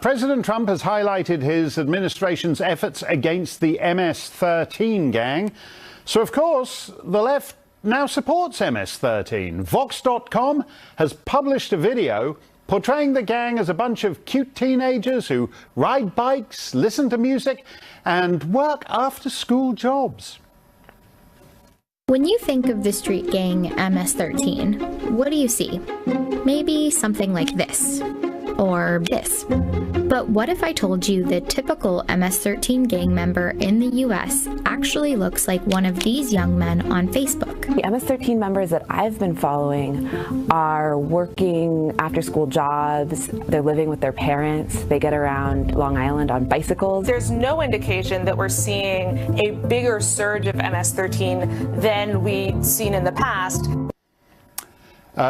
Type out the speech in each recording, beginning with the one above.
President Trump has highlighted his administration's efforts against the MS-13 gang. So, of course, the left now supports MS-13. Vox.com has published a video portraying the gang as a bunch of cute teenagers who ride bikes, listen to music, and work after-school jobs. When you think of the street gang MS-13, what do you see? Maybe something like this. Or this. But what if I told you the typical MS-13 gang member in the US actually looks like one of these young men on Facebook? The MS-13 members that I've been following are working after-school jobs, they're living with their parents, they get around Long Island on bicycles. There's no indication that we're seeing a bigger surge of MS-13 than we'd seen in the past.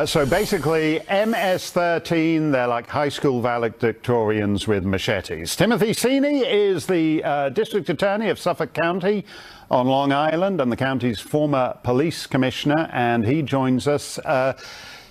So basically, MS-13, they're like high school valedictorians with machetes. Timothy Steyn is the District Attorney of Suffolk County on Long Island and the county's former police commissioner, and he joins us.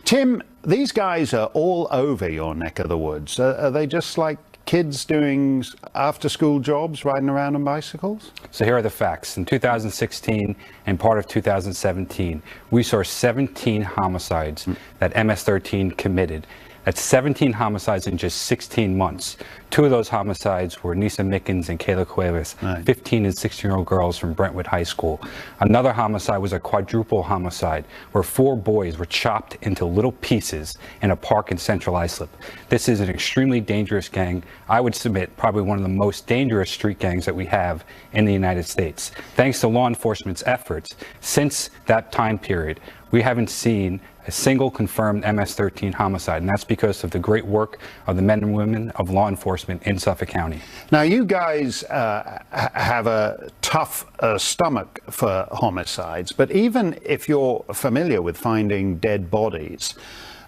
Tim, these guys are all over your neck of the woods. Are they just like kids doing after-school jobs, riding around on bicycles? So here are the facts. In 2016 and part of 2017, we saw 17 homicides that MS-13 committed. That's 17 homicides in just 16 months. 2 of those homicides were Nisa Mickens and Kayla Cuevas, 15 and 16-year-old girls from Brentwood High School. Another homicide was a quadruple homicide where 4 boys were chopped into little pieces in a park in Central Islip. This is an extremely dangerous gang. I would submit probably one of the most dangerous street gangs that we have in the United States. Thanks to law enforcement's efforts, since that time period, we haven't seen a single confirmed MS-13 homicide, and that's because of the great work of the men and women of law enforcement in Suffolk County. Now, you guys have a tough stomach for homicides, but even if you're familiar with finding dead bodies,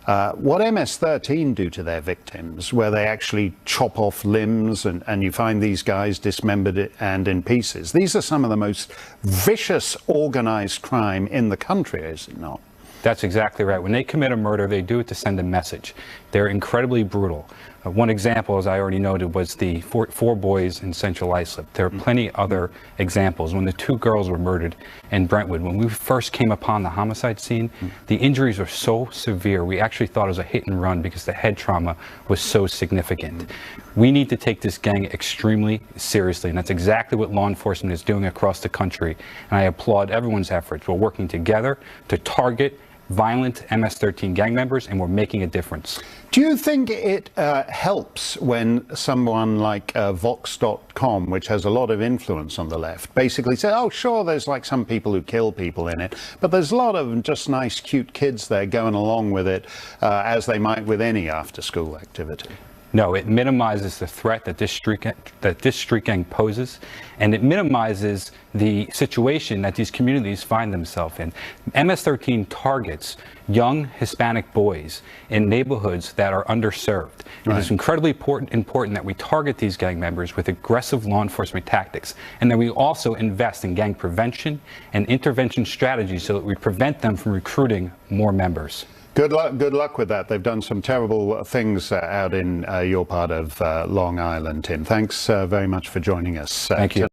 what MS-13 do to their victims, where they actually chop off limbs and you find these guys dismembered and in pieces, these are some of the most vicious organized crime in the country, is it not? That's exactly right. When they commit a murder, they do it to send a message. They're incredibly brutal. One example, as I already noted, was the four boys in Central Islip. There are plenty other examples. When the 2 girls were murdered in Brentwood, when we first came upon the homicide scene, the injuries were so severe, we actually thought it was a hit and run because the head trauma was so significant. We need to take this gang extremely seriously, and that's exactly what law enforcement is doing across the country. And I applaud everyone's efforts. We're working together to target violent MS-13 gang members, and we're making a difference. Do you think it helps when someone like Vox.com, which has a lot of influence on the left, basically says, oh, sure, there's like some people who kill people in it, but there's a lot of just nice, cute kids there going along with it, as they might with any after-school activity? No, it minimizes the threat that this street gang poses, and it minimizes the situation that these communities find themselves in. MS-13 targets young Hispanic boys in neighborhoods that are underserved. Right. It's incredibly important that we target these gang members with aggressive law enforcement tactics, and that we also invest in gang prevention and intervention strategies so that we prevent them from recruiting more members. Good luck with that. They've done some terrible things out in your part of Long Island, Tim. Thanks very much for joining us. Thank you.